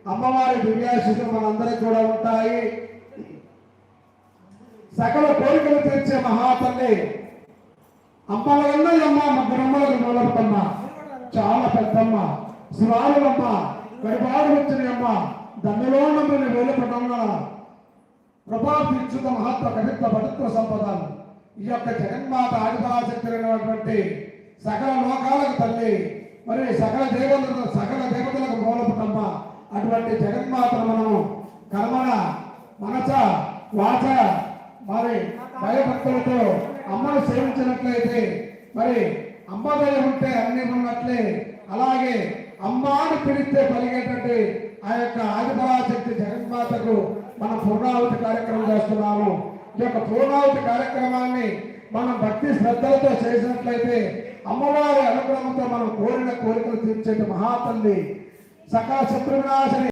అమ్మవారి దివ్యాశీస్సులు మనందరికీ కూడా ఉంటాయి. సకల కోరికలు తీర్చే మహాతల్లి అమ్మలగన్నయ్యమ్మ, ముగ్గురమ్మలకు మూలపమ్మ, చాలా పెద్దమ్మ, శివాలమ్మ, గడిపాడు వచ్చిన అమ్మ, దండలో నమ్మిన వేలుపటంగా ప్రభావించుత మహత్వ కవిత్వ పవిత్ర సంపదలు ఈ యొక్క జగన్మాత ఆదిపరాశక్తులైనటువంటి సకల లోకాలకు తల్లి, మరి సకల దేవతలకు మూలపటమ్మ అటువంటి జగన్మాతను మనము కర్మల మనస వాచ మరి భయభక్తులతో అమ్మను సేవించినట్లయితే మరి అమ్మ దయ ఉంటే అన్ని ఉన్నట్లే. అలాగే అమ్మాని పిలిస్తే పలిగేటట్టు ఆ యొక్క ఆదిపరాశక్తి జగన్మాతకు మనం పూర్ణాహుతి కార్యక్రమం చేస్తున్నాము. ఈ యొక్క పూర్ణాహుతి కార్యక్రమాన్ని మనం భక్తి శ్రద్ధలతో చేసినట్లయితే అమ్మవారి అనుగ్రహంతో మనం కోరిన కోరికలు తీర్చేటి మహాతల్లి సకల శత్రు వినాశని